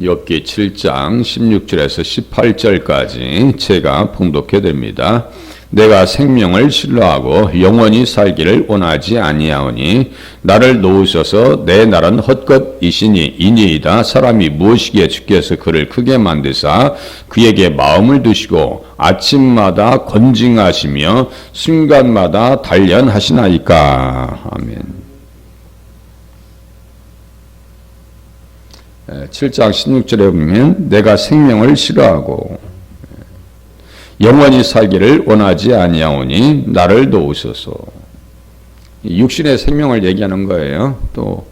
욥기 7장 16절에서 18절까지 제가 봉독해 드립니다. 내가 생명을 싫어하고 영원히 살기를 원하지 아니하오니 나를 놓으셔서 내 날은 헛것이시니 이니이다. 사람이 무엇이기에 주께서 그를 크게 만드사 그에게 마음을 두시고 아침마다 건징하시며 순간마다 단련하시나이까. 아멘. 7장 16절에 보면 내가 생명을 싫어하고 영원히 살기를 원하지 아니하오니 나를 도우소서. 육신의 생명을 얘기하는 거예요. 또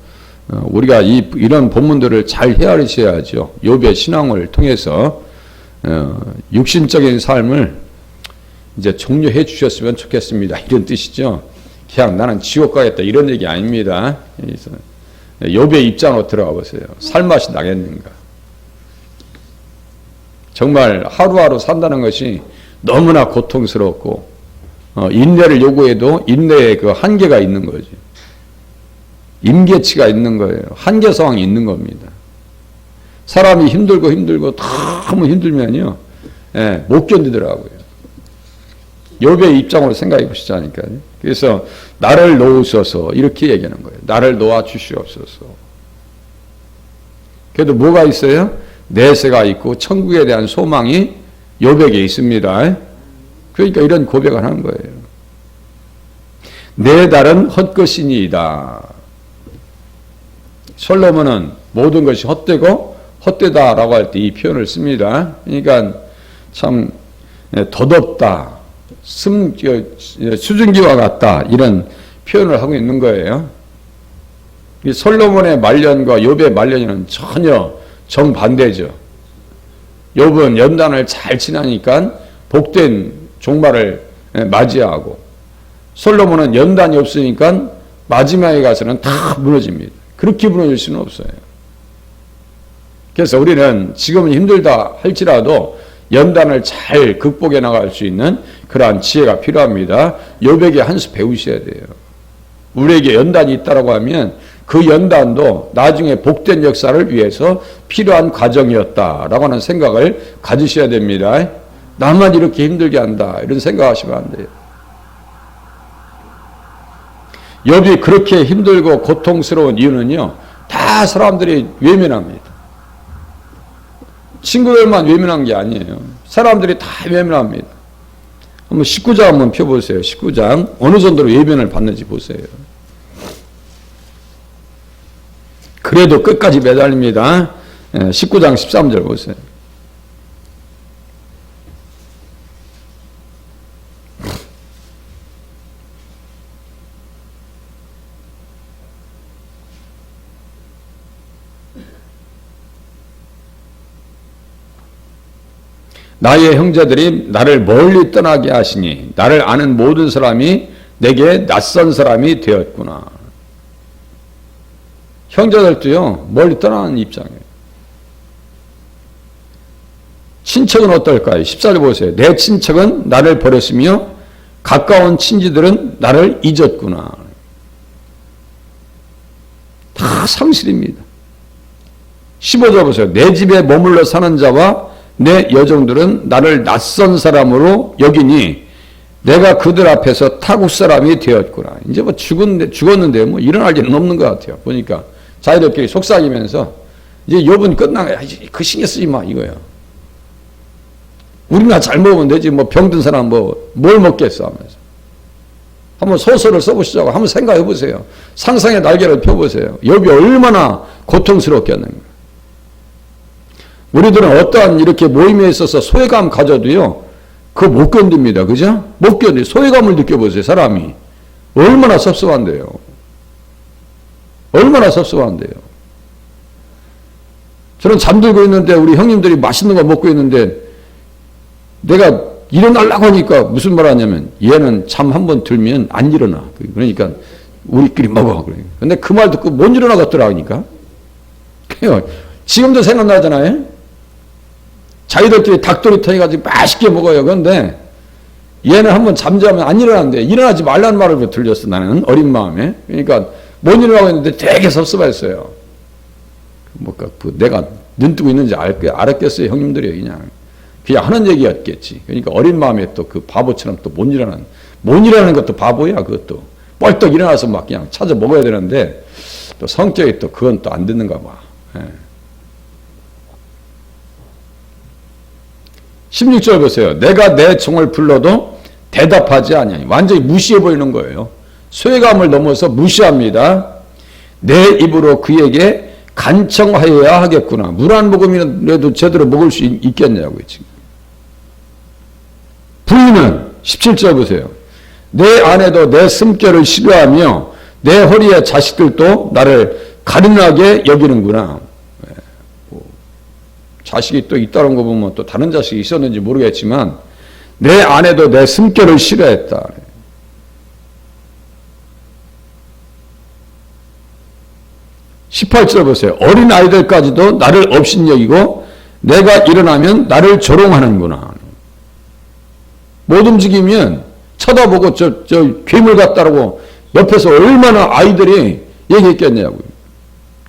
우리가 이런 본문들을 잘 헤아리셔야죠. 욥의 신앙을 통해서 육신적인 삶을 이제 종료해 주셨으면 좋겠습니다. 이런 뜻이죠. 그냥 나는 지옥 가겠다 이런 얘기 아닙니다. 그래서 욥의 입장으로 들어가 보세요. 살맛이 나겠는가? 정말 하루하루 산다는 것이 너무나 고통스럽고 인내를 요구해도 인내의 그 한계가 있는 거지. 임계치가 있는 거예요. 한계 상황이 있는 겁니다. 사람이 힘들고 너무 힘들면요, 못 견디더라고요. 욥의 입장으로 생각해 보시자니까요. 그래서 나를 놓으셔서 이렇게 얘기하는 거예요. 나를 놓아 주시옵소서. 그래도 뭐가 있어요? 내세가 있고 천국에 대한 소망이 욥에게 있습니다. 그러니까 이런 고백을 하는 거예요. 내 달은 헛것이니이다. 솔로몬은 모든 것이 헛되고 헛되다라고 할 때 이 표현을 씁니다. 그러니까 참 덧없다. 수증기와 같다 이런 표현을 하고 있는 거예요. 이 솔로몬의 말년과 욥의 말년은 전혀 정반대죠. 욥은 연단을 잘 지나니까 복된 종말을 맞이하고 솔로몬은 연단이 없으니까 마지막에 가서는 다 무너집니다. 그렇게 무너질 수는 없어요. 그래서 우리는 지금은 힘들다 할지라도 연단을 잘 극복해 나갈 수 있는 그러한 지혜가 필요합니다. 욥에게 한 수 배우셔야 돼요. 우리에게 연단이 있다라고 하면 그 연단도 나중에 복된 역사를 위해서 필요한 과정이었다라고 하는 생각을 가지셔야 됩니다. 나만 이렇게 힘들게 한다 이런 생각하시면 안 돼요. 욥이 그렇게 힘들고 고통스러운 이유는요, 다 사람들이 외면합니다. 친구들만 외면한 게 아니에요. 사람들이 다 외면합니다. 한번 19장 한번 펴보세요. 19장 어느 정도로 외면을 받는지 보세요. 그래도 끝까지 매달립니다. 19장 13절 보세요. 나의 형제들이 나를 멀리 떠나게 하시니 나를 아는 모든 사람이 내게 낯선 사람이 되었구나. 형제들도요 멀리 떠나는 입장이에요. 친척은 어떨까요? 14절 보세요. 내 친척은 나를 버렸으며 가까운 친지들은 나를 잊었구나. 다 상실입니다. 15절 보세요. 내 집에 머물러 사는 자와 내 여종들은 나를 낯선 사람으로 여기니 내가 그들 앞에서 타국 사람이 되었구나. 이제 뭐 죽었는데 뭐 일어날 일은 없는 것 같아요. 보니까 자기들끼리 속삭이면서 이제 욥은 끝나가. 그 신경 쓰지 마 이거야. 우리나 잘 먹으면 되지 뭐 병든 사람 뭐 뭘 먹겠어 하면서. 한번 소설을 써보시자고 한번 생각해 보세요. 상상의 날개를 펴보세요. 욥이 얼마나 고통스럽겠는가. 우리들은 어떠한 이렇게 모임에 있어서 소외감 가져도요, 그거 못 견딥니다. 그죠? 못 견디. 소외감을 느껴보세요, 사람이. 얼마나 섭섭한데요. 얼마나 섭섭한데요. 저는 잠들고 있는데 우리 형님들이 맛있는 거 먹고 있는데 내가 일어나려고 하니까 무슨 말 하냐면 얘는 잠 한 번 들면 안 일어나. 그러니까 우리끼리 먹어. 근데 그 말 듣고 못 일어나겠더라 하니까. 지금도 생각나잖아요. 자기들끼리 닭도리탕 해가지고 맛있게 먹어요. 그런데 얘는 한번 잠자면 안 일어나는데 일어나지 말라는 말을 들렸어. 나는 어린 마음에. 그러니까 못 일어나고 있는데 되게 섭섭했어요. 내가 눈 뜨고 있는지 알았겠어요, 형님들이 그냥 하는 얘기였겠지. 그러니까 어린 마음에 또 그 바보처럼 또 못 일어나는 것도 바보야, 그것도. 뻘떡 일어나서 막 그냥 찾아 먹어야 되는데, 또 성격이 또 그건 또 안 듣는가 봐. 예. 16절 보세요. 내가 내 종을 불러도 대답하지 아니하니. 완전히 무시해 보이는 거예요. 소외감을 넘어서 무시합니다. 내 입으로 그에게 간청하여야 하겠구나. 물 한 모금이라도 제대로 먹을 수 있겠냐고요, 지금. 부인은 17절 보세요. 내 아내도 내 숨결을 싫어하며 내 허리의 자식들도 나를 가련하게 여기는구나. 자식이 또 있다는 거 보면 또 다른 자식이 있었는지 모르겠지만 내 아내도 내 숨결을 싫어했다. 18절 보세요. 어린 아이들까지도 나를 업신여기고 내가 일어나면 나를 조롱하는구나. 못 움직이면 쳐다보고 저 괴물 같다라고 옆에서 얼마나 아이들이 얘기했겠냐고요.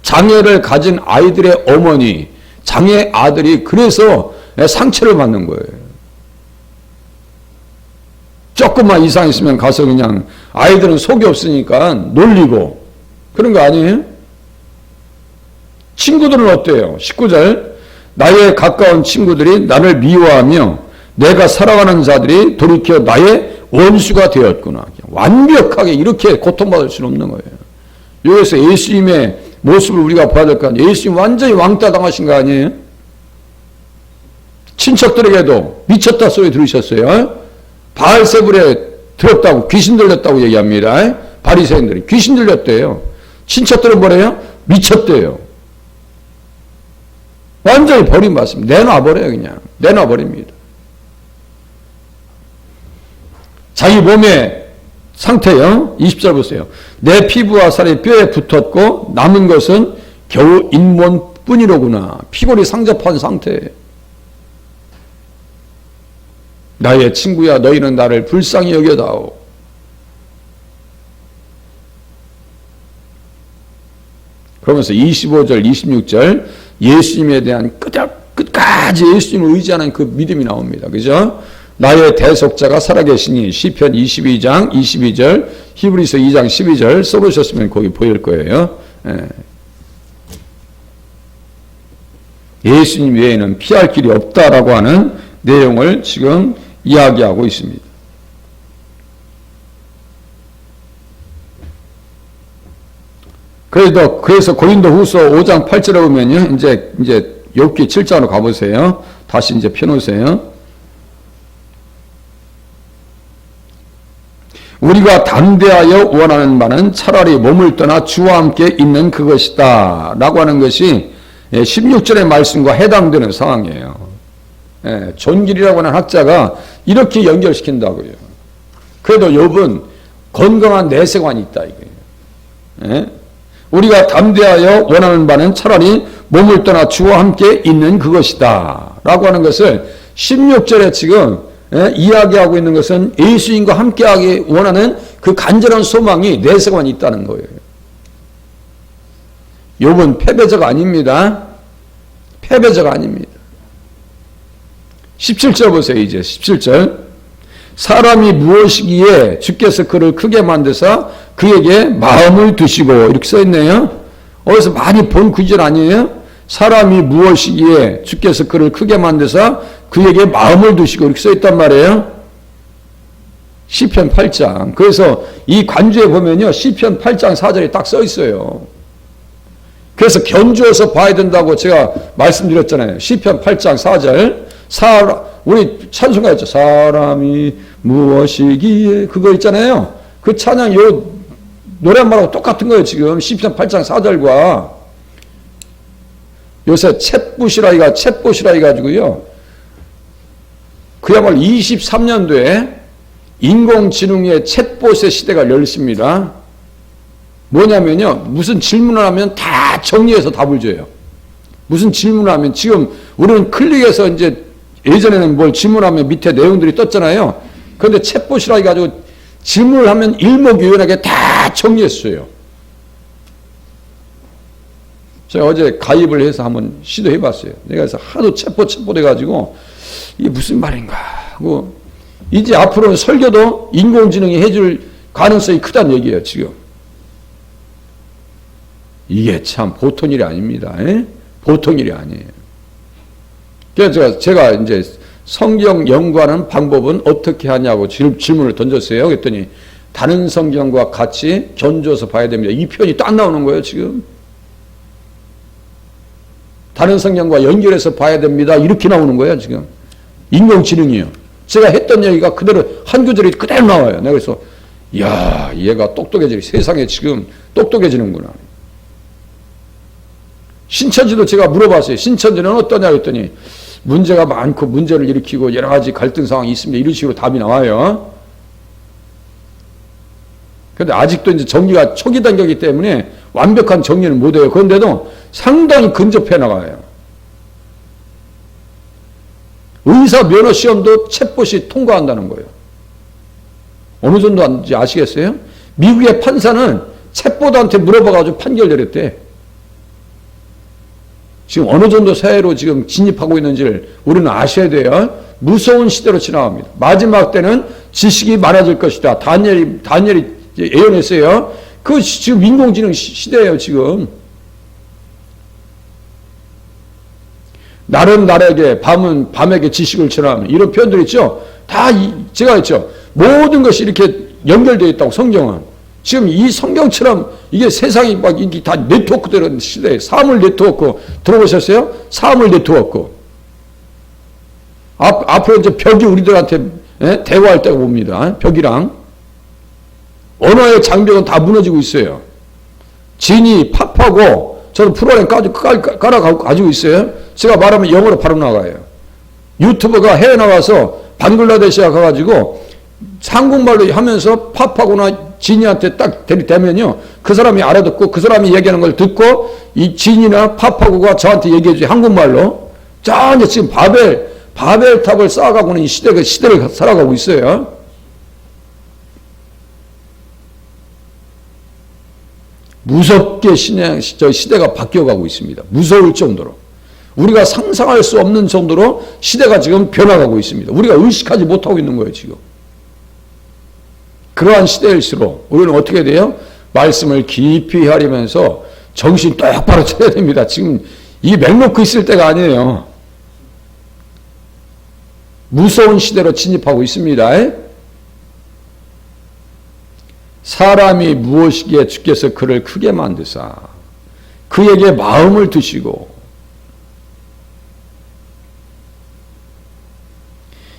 장애를 가진 아이들의 어머니, 장애 아들이 그래서 상처를 받는 거예요. 조금만 이상 있으면 가서 그냥 아이들은 속이 없으니까 놀리고 그런 거 아니에요? 친구들은 어때요? 19절 나의 가까운 친구들이 나를 미워하며 내가 사랑하는 자들이 돌이켜 나의 원수가 되었구나. 완벽하게 이렇게 고통받을 수는 없는 거예요. 여기서 예수님의 모습을 우리가 봐야 될 거 아니에요. 예수님 완전히 왕따 당하신 거 아니에요? 친척들에게도 미쳤다 소리 들으셨어요? 바알세불에 들었다고 귀신 들렸다고 얘기합니다. 바리새인들이 귀신 들렸대요. 친척들은 뭐래요? 미쳤대요. 완전히 버림받습니다. 내놔버려요. 그냥 내놔버립니다. 자기 몸의 상태요. 20절 보세요. 내 피부와 살이 뼈에 붙었고 남은 것은 겨우 잇몸뿐이로구나. 피골이 상접한 상태예요. 나의 친구야 너희는 나를 불쌍히 여겨다오. 그러면서 25절 26절 예수님에 대한 끝까지 예수님을 의지하는 그 믿음이 나옵니다. 그죠? 나의 대속자가 살아계시니 시편 22장 22절 히브리서 2장 12절 써보셨으면 거기 보일 거예요. 예수님 외에는 피할 길이 없다라고 하는 내용을 지금 이야기하고 있습니다. 그래서 고린도후서 5장 8절에 보면요. 이제 욥기 7장으로 가보세요. 다시 이제 펴놓으세요. 우리가 담대하여 원하는 바는 차라리 몸을 떠나 주와 함께 있는 그것이다. 라고 하는 것이 16절의 말씀과 해당되는 상황이에요. 존길이라고 하는 학자가 이렇게 연결시킨다고요. 그래도 욥은 건강한 내세관이 있다. 이거예요. 우리가 담대하여 원하는 바는 차라리 몸을 떠나 주와 함께 있는 그것이다. 라고 하는 것을 16절에 지금 이야기하고 있는 것은 예수님과 함께하기 원하는 그 간절한 소망이 내세관이 있다는 거예요. 욥은 패배자가 아닙니다. 패배자가 아닙니다. 17절 보세요. 이제 17절 사람이 무엇이기에 주께서 그를 크게 만드사 그에게 마음을 두시고 이렇게 써있네요. 어디서 많이 본 구절 아니에요? 사람이 무엇이기에 주께서 그를 크게 만드사 그에게 마음을 두시고 이렇게 써있단 말이에요. 시편 8장. 그래서 이 관주에 보면요. 시편 8장 4절이 딱 써있어요. 그래서 견주어서 봐야 된다고 제가 말씀드렸잖아요. 시편 8장 4절. 우리 찬송가 있죠. 사람이 무엇이기에 그거 있잖아요. 그 찬양 노랫말하고 똑같은 거예요. 지금 시편 8장 4절과 요새 챗봇이라 해가지고요. 그야말로 23년도에 인공지능의 챗봇의 시대가 열립니다. 뭐냐면요. 무슨 질문을 하면 다 정리해서 답을 줘요. 무슨 질문을 하면 지금 우리는 클릭해서 이제 예전에는 뭘 질문하면 밑에 내용들이 떴잖아요. 그런데 챗봇이라 해가지고 질문을 하면 일목요연하게 다 정리했어요. 제가 어제 가입을 해서 한번 시도해 봤어요. 내가 그래서 하도 체포돼가지고 이게 무슨 말인가 하고, 이제 앞으로는 설교도 인공지능이 해줄 가능성이 크다는 얘기예요, 지금. 이게 참 보통 일이 아닙니다. 에? 보통 일이 아니에요. 그래서 제가 이제 성경 연구하는 방법은 어떻게 하냐고 질문을 던졌어요. 그랬더니 다른 성경과 같이 견주어서 봐야 됩니다. 이 표현이 딱 나오는 거예요, 지금. 다른 성경과 연결해서 봐야 됩니다. 이렇게 나오는 거예요, 지금. 인공지능이요. 제가 했던 얘기가 그대로 한 구절이 그대로 나와요. 내가 그래서 이야, 얘가 똑똑해지고 세상에 지금 똑똑해지는구나. 신천지도 제가 물어봤어요. 신천지는 어떠냐 했더니 문제가 많고 문제를 일으키고 여러 가지 갈등 상황이 있습니다. 이런 식으로 답이 나와요. 그런데 아직도 이제 정리가 초기 단계이기 때문에 완벽한 정리는 못해요. 그런데도 상당히 근접해 나가요. 의사 면허 시험도 챗봇이 통과한다는 거예요. 어느 정도 하는지 아시겠어요? 미국의 판사는 챗봇한테 물어봐가지고 판결 내렸대. 지금 어느 정도 사회로 지금 진입하고 있는지를 우리는 아셔야 돼요. 무서운 시대로 지나갑니다. 마지막 때는 지식이 많아질 것이다. 다니엘이 예언했어요. 그 지금 인공지능 시대예요, 지금. 날은 날에게, 밤은 밤에게 지식을 전하면, 이런 표현들 있죠? 다 제가 했죠. 모든 것이 이렇게 연결되어 있다고, 성경은. 지금 이 성경처럼 이게 세상이 막 이게 다 네트워크되는 시대에, 사물 네트워크 들어보셨어요? 사물 네트워크. 앞으로 이제 벽이 우리들한테 대화할 때가 옵니다. 벽이랑. 언어의 장벽은 다 무너지고 있어요. 진이 팝하고, 저도 프로그램 깔아가지고 있어요. 제가 말하면 영어로 바로 나가요. 유튜버가 해외 나가서 방글라데시에 가가지고 한국말로 하면서 팝하거나 진이한테 딱 대면요, 그 사람이 알아듣고 그 사람이 얘기하는 걸 듣고 이 진이나 팝하고가 저한테 얘기해줘요, 한국말로. 자, 이제 지금 바벨탑을 쌓아가고는 이 시대를 살아가고 있어요. 무섭게 시대가 바뀌어가고 있습니다. 무서울 정도로. 우리가 상상할 수 없는 정도로 시대가 지금 변화가고 있습니다. 우리가 의식하지 못하고 있는 거예요, 지금. 그러한 시대일수록 우리는 어떻게 돼요? 말씀을 깊이 헤아리면서 정신 똑바로 차려야 됩니다. 지금 이 맹놓고 있을 때가 아니에요. 무서운 시대로 진입하고 있습니다. 사람이 무엇이기에 주께서 그를 크게 만드사 그에게 마음을 두시고,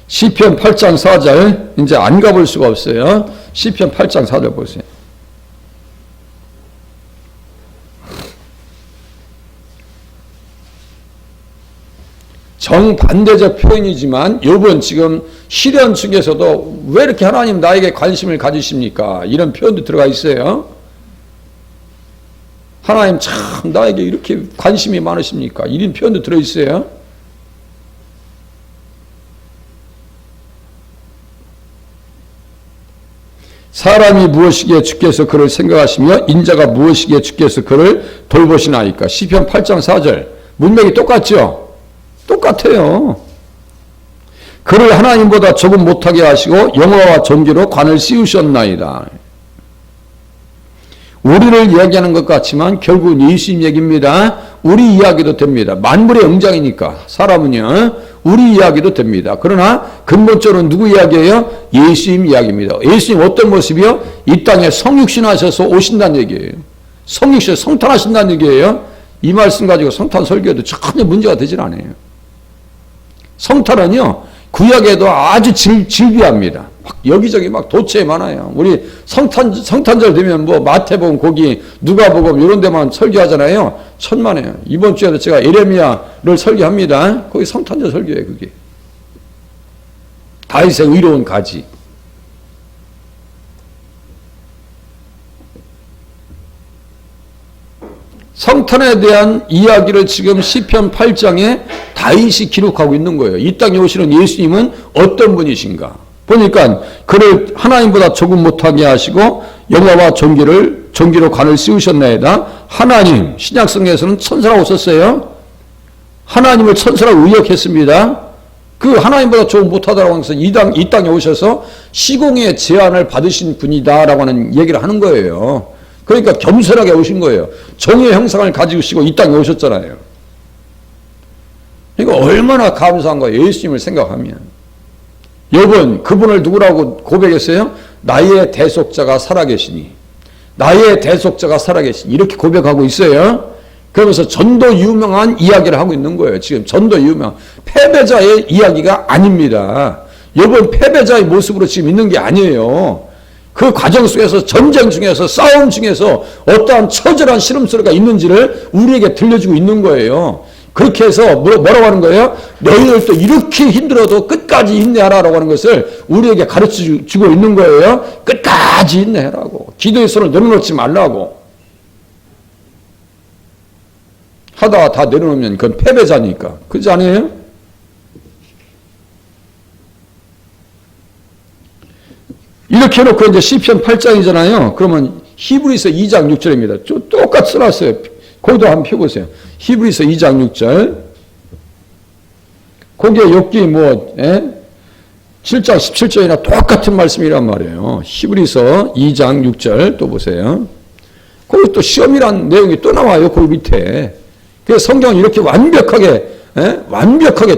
시편 8장 4절, 이제 안 가볼 수가 없어요. 시편 8장 4절 보세요. 정반대적 표현이지만 이번 지금 시련 중에서도 왜 이렇게 하나님 나에게 관심을 가지십니까? 이런 표현도 들어가 있어요. 하나님 참 나에게 이렇게 관심이 많으십니까? 이런 표현도 들어있어요. 사람이 무엇이기에 주께서 그를 생각하시며 인자가 무엇이기에 주께서 그를 돌보시나이까? 시편 8장 4절 문맥이 똑같죠? 똑같아요. 그를 하나님보다 조금 못하게 하시고 영화와 존귀로 관을 씌우셨나이다. 우리를 이야기하는 것 같지만 결국은 예수님 얘기입니다. 우리 이야기도 됩니다. 만물의 응장이니까 사람은요, 우리 이야기도 됩니다. 그러나 근본적으로 누구 이야기예요? 예수님 이야기입니다. 예수님 어떤 모습이요? 이 땅에 성육신 하셔서 오신다는 얘기예요. 성육신, 성탄하신다는 얘기예요. 이 말씀 가지고 성탄 설교해도 전혀 문제가 되질 않아요. 성탄은요, 구약에도 아주 질비합니다. 막 여기저기 막 도처에 많아요. 우리 성탄절 되면 뭐 마태복음, 거기 누가복음 이런 데만 설교하잖아요. 천만에요. 이번 주에도 제가 예레미야를 설교합니다. 거기 성탄절 설교예요, 그게. 다윗의 의로운 가지. 성탄에 대한 이야기를 지금 시편 8장에 다윗이 기록하고 있는 거예요. 이 땅에 오시는 예수님은 어떤 분이신가? 보니까 그를 하나님보다 조금 못하게 하시고 영화와 전기로 관을 씌우셨나이다. 하나님, 신약성경에서는 천사라고 썼어요. 하나님을 천사라고 의역했습니다. 그 하나님보다 좀 못하다라고 하면서 이 땅에 오셔서 시공의 제한을 받으신 분이다라고 하는 얘기를 하는 거예요. 그러니까 겸손하게 오신 거예요. 정의 형상을 가지고 이 땅에 오셨잖아요. 그러니까 얼마나 감사한 거예요. 예수님을 생각하면. 여러분, 그분을 누구라고 고백했어요? 나의 대속자가 살아계시니. 나의 대속자가 살아계시니. 이렇게 고백하고 있어요. 그러면서 전도 유명한 이야기를 하고 있는 거예요. 지금 전도 유명. 패배자의 이야기가 아닙니다. 여러분, 패배자의 모습으로 지금 있는 게 아니에요. 그 과정 속에서 전쟁 중에서 싸움 중에서 어떠한 처절한 시름소리가 있는지를 우리에게 들려주고 있는 거예요. 그렇게 해서 뭐라고 하는 거예요? 너희들도 이렇게 힘들어도 끝까지 인내하라라고 하는 것을 우리에게 가르쳐주고 있는 거예요. 끝까지 인내하라고. 기도의 손을 내려놓지 말라고. 하다가 다 내려놓으면 그건 패배자니까. 그렇지 않아요? 이렇게 해놓고 이제 시편 8장이잖아요. 그러면 히브리서 2장 6절입니다. 똑같이 써놨어요. 거기도 한번 펴보세요. 히브리서 2장 6절. 거기에 여기 7장 17절이나 똑같은 말씀이란 말이에요. 히브리서 2장 6절 또 보세요. 거기 또 시험이란 내용이 또 나와요. 거기 밑에. 그래서 성경은 이렇게 완벽하게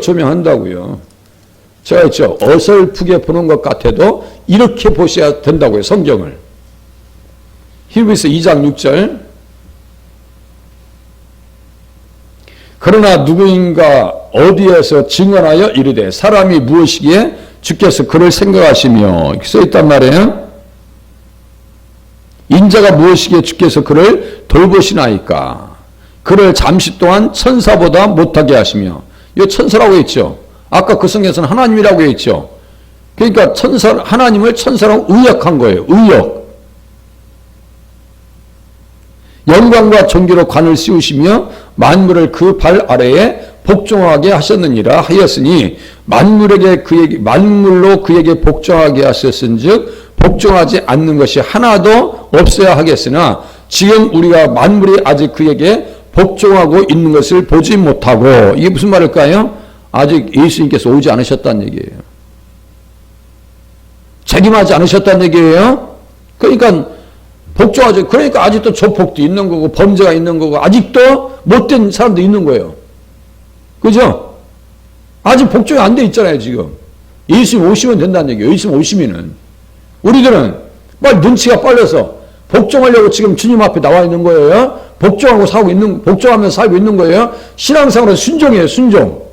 조명한다고요. 제가 했죠. 어설프게 보는 것 같아도 이렇게 보셔야 된다고요. 성경을. 히브리서 2장 6절. 그러나 누구인가 어디에서 증언하여 이르되 사람이 무엇이기에 주께서 그를 생각하시며 이렇게 써있단 말이에요. 인자가 무엇이기에 주께서 그를 돌보시나이까. 그를 잠시 동안 천사보다 못하게 하시며. 이 천사라고 했죠. 아까 그 성경에서는 하나님이라고 했죠. 그러니까 하나님을 천사라고 의역한 거예요. 의역. 영광과 존귀로 관을 씌우시며 만물을 그 발 아래에 복종하게 하셨느니라 하였으니 만물로 그에게 복종하게 하셨은즉 복종하지 않는 것이 하나도 없어야 하겠으나 지금 우리가 만물이 아직 그에게 복종하고 있는 것을 보지 못하고. 이게 무슨 말일까요? 아직 예수님께서 오지 않으셨다는 얘기예요. 책임하지 않으셨다는 얘기예요. 그러니까 복종하죠. 그러니까 아직도 조폭도 있는 거고 범죄가 있는 거고 아직도 못된 사람도 있는 거예요. 그죠? 아직 복종이 안 돼 있잖아요. 지금 예수님 오시면 된다는 얘기예요. 예수님 오시면은 우리들은 빨리 눈치가 빨려서 복종하려고 지금 주님 앞에 나와 있는 거예요. 복종하면서 살고 있는 거예요. 신앙생활은 순종이에요. 순종.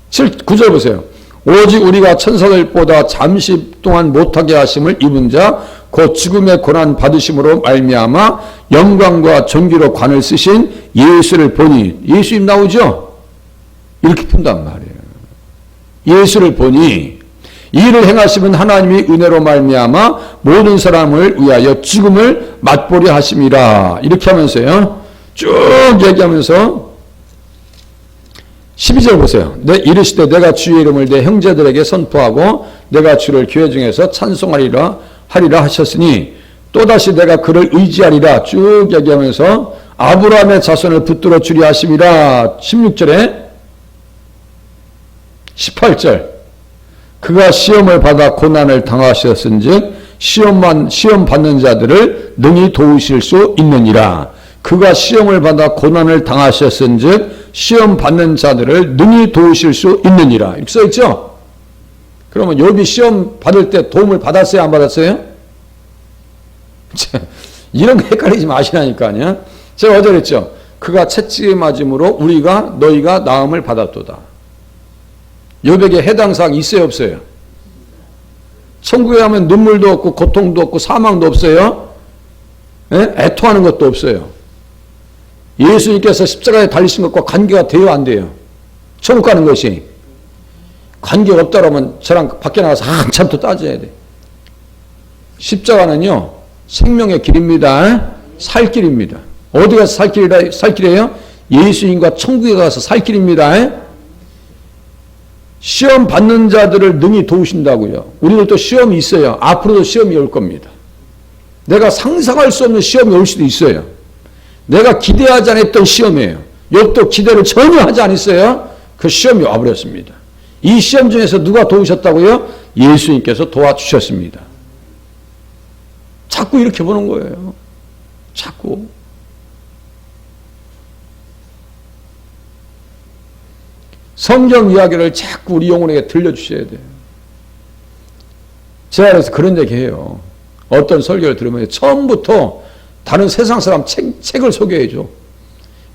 9절 보세요. 오직 우리가 천사들보다 잠시 동안 못하게 하심을 입은 자 곧 죽음의 고난 받으심으로 말미암아 영광과 존귀로 관을 쓰신 예수를 보니. 예수님 나오죠? 이렇게 푼단 말이에요. 예수를 보니 이를 행하시면 하나님이 은혜로 말미암아 모든 사람을 위하여 죽음을 맛보려 하심이라. 이렇게 하면서요. 쭉 얘기하면서 12절 보세요. 이르시되 내가 주의 이름을 내 형제들에게 선포하고 내가 주를 교회 중에서 찬송하리라 하셨으니 또다시 내가 그를 의지하리라. 쭉 얘기하면서 아브라함의 자손을 붙들어 주리 하심이라. 16절에 18절 그가 시험을 받아 고난을 당하셨은즉 시험 받는 자들을 능히 도우실 수 있느니라. 그가 시험을 받아 고난을 당하셨은즉 시험 받는 자들을 능히 도우실 수 있느니라. 이렇게 써있죠? 그러면 욥이 시험 받을 때 도움을 받았어요? 안 받았어요? 이런 거 헷갈리지 마시라니까요. 제가 어제 그랬죠? 그가 채찍에 맞음으로 너희가 나음을 받았도다. 욥에게 해당 사항이 있어요? 없어요? 천국에 가면 눈물도 없고 고통도 없고 사망도 없어요? 애통하는 것도 없어요. 예수님께서 십자가에 달리신 것과 관계가 돼요? 안 돼요? 천국 가는 것이. 관계가 없다라면 저랑 밖에 나가서 한참 더 따져야 돼. 십자가는요, 생명의 길입니다. 살 길입니다. 어디 가서 살 길이에요? 예수님과 천국에 가서 살 길입니다. 시험 받는 자들을 능히 도우신다고요. 우리들도 시험이 있어요. 앞으로도 시험이 올 겁니다. 내가 상상할 수 없는 시험이 올 수도 있어요. 내가 기대하지 않았던 시험이에요. 욥도 기대를 전혀 하지 않았어요. 그 시험이 와버렸습니다. 이 시험 중에서 누가 도우셨다고요? 예수님께서 도와주셨습니다. 자꾸 이렇게 보는 거예요. 자꾸. 성경 이야기를 자꾸 우리 영혼에게 들려주셔야 돼요. 제가 그래서 그런 얘기 해요. 어떤 설교를 들으면 처음부터 다른 세상 사람 책을 소개해줘.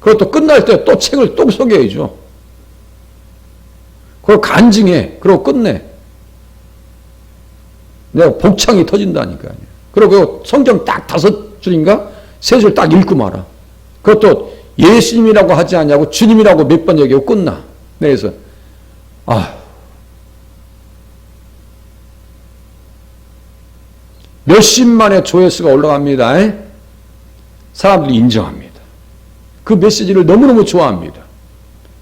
그것도 끝날 때 또 책을 또 소개해줘. 그걸 간증해. 그러고 끝내. 내가 복창이 터진다니까요. 그리고 성경 딱 5줄인가? 3줄 딱 읽고 말아. 그것도 예수님이라고 하지 않냐고 주님이라고 몇 번 얘기하고 끝나. 그래서 몇십만의 조회수가 올라갑니다. 사람들이 인정합니다. 그 메시지를 너무너무 좋아합니다.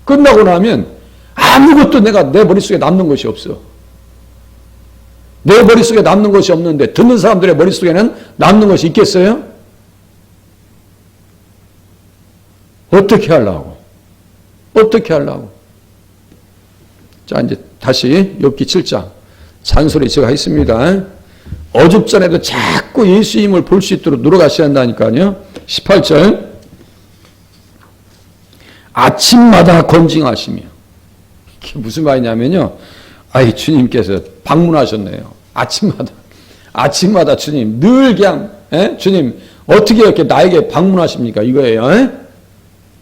끝나고 나면 아무것도 내 머릿속에 남는 것이 없어. 내 머릿속에 남는 것이 없는데 듣는 사람들의 머릿속에는 남는 것이 있겠어요? 어떻게 하려고? 어떻게 하려고? 자, 이제 다시 욥기 7장. 잔소리 제가 했습니다. 어줍전에도 자꾸 예수님을 볼 수 있도록 노력하셔야 한다니까요. 18절. 아침마다 건징하시며. 이게 무슨 말이냐면요. 주님께서 방문하셨네요. 아침마다 주님. 늘 그냥, 주님, 어떻게 이렇게 나에게 방문하십니까? 이거예요.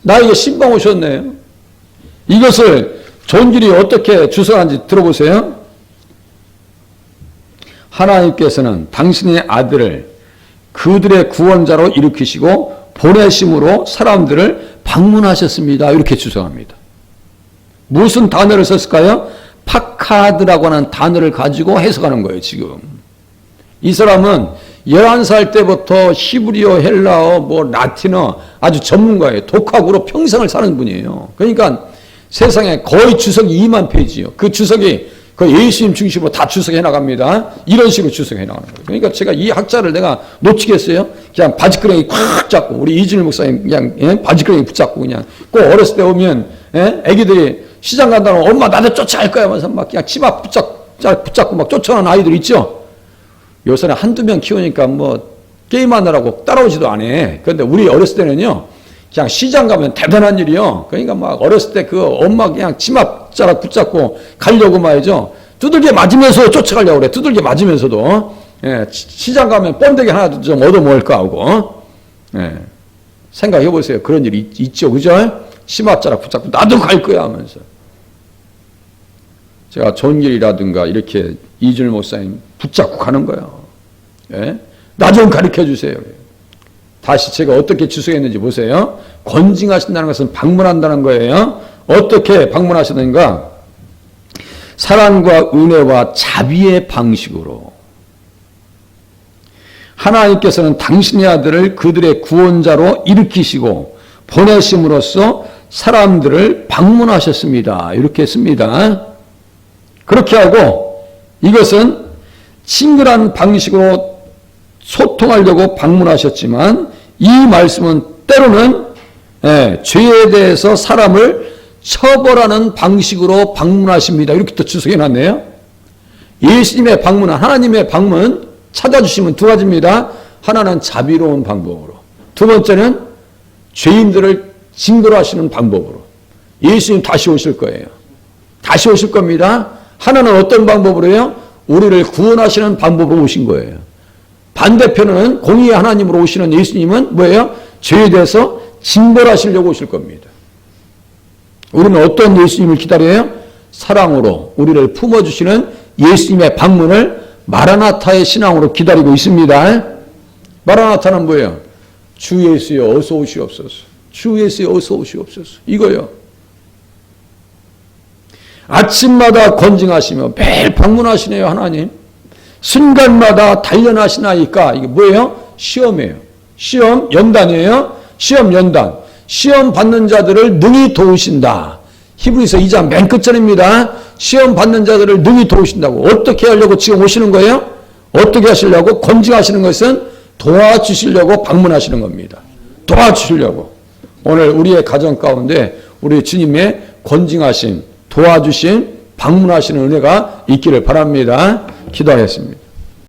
나에게 신방 오셨네요. 이것을 존귀리 어떻게 주석한지 들어보세요. 하나님께서는 당신의 아들을 그들의 구원자로 일으키시고 보내심으로 사람들을 방문하셨습니다. 이렇게 주석합니다. 무슨 단어를 썼을까요? 파카드라고 하는 단어를 가지고 해석하는 거예요. 지금 이 사람은 11살 때부터 히브리어, 헬라어, 라틴어 아주 전문가예요. 독학으로 평생을 사는 분이에요. 그러니까 세상에 거의 주석이 2만 페이지요. 그 주석이 그 예수님 중심으로 다 주석해 나갑니다. 이런 식으로 주석해 나가는 거예요. 그러니까 제가 이 학자를 내가 놓치겠어요? 그냥 바지끄레기 꽉 잡고 우리 이준일 목사님 그냥 바지끄레기 붙잡고 그냥 꼭 어렸을 때 오면 애기들이 시장 간다고 엄마 나도 쫓아갈 거야 하면서 막 그냥 치마 붙잡고 막 쫓아오는 아이들 있죠? 요새는 한두 명 키우니까 게임하느라고 따라오지도 않아. 그런데 우리 어렸을 때는요, 그냥 시장 가면 대단한 일이요. 그러니까 막 어렸을 때 그 엄마 그냥 치마 자락 붙잡고 가려고 말이죠. 두들겨 맞으면서 쫓아가려고 그래. 두들겨 맞으면서도. 시장 가면 번데기 하나 좀 얻어먹을까 하고. 생각해 보세요. 그런 일이 있죠. 그죠? 치마 자락 붙잡고 나도 갈 거야 하면서. 제가 존길이라든가 이렇게 이준일 목사님 붙잡고 가는 거예요. 나 좀 가르쳐 주세요. 다시 제가 어떻게 주석했는지 보세요. 건징하신다는 것은 방문한다는 거예요. 어떻게 방문하시는가? 사랑과 은혜와 자비의 방식으로. 하나님께서는 당신의 아들을 그들의 구원자로 일으키시고 보내심으로써 사람들을 방문하셨습니다. 이렇게 했습니다. 그렇게 하고 이것은 친근한 방식으로 소통하려고 방문하셨지만 이 말씀은 때로는 죄에 대해서 사람을 처벌하는 방식으로 방문하십니다. 이렇게 또 주석해 놨네요. 예수님의 방문, 하나님의 방문 찾아주시면 두 가지입니다. 하나는 자비로운 방법으로, 두 번째는 죄인들을 징벌하시는 방법으로. 예수님 다시 오실 거예요. 다시 오실 겁니다. 하나는 어떤 방법으로요? 우리를 구원하시는 방법으로 오신 거예요. 반대편은 공의의 하나님으로 오시는 예수님은 뭐예요? 죄에 대해서 징벌하시려고 오실 겁니다. 우리는 어떤 예수님을 기다려요? 사랑으로 우리를 품어주시는 예수님의 방문을 마라나타의 신앙으로 기다리고 있습니다. 마라나타는 뭐예요? 주 예수여 어서 오시옵소서. 주 예수여 어서 오시옵소서. 이거요. 아침마다 건징하시며 매일 방문하시네요. 하나님. 순간마다 단련하시나이까. 이게 뭐예요? 시험이에요. 시험 연단이에요. 시험 연단. 시험 받는 자들을 능히 도우신다. 히브리서 2장 맨 끝절입니다. 시험 받는 자들을 능히 도우신다고. 어떻게 하려고 지금 오시는 거예요? 어떻게 하시려고? 건징하시는 것은 도와주시려고 방문하시는 겁니다. 도와주시려고. 오늘 우리의 가정 가운데 우리 주님의 건징하심, 도와주심, 방문하시는 은혜가 있기를 바랍니다. 기도하겠습니다.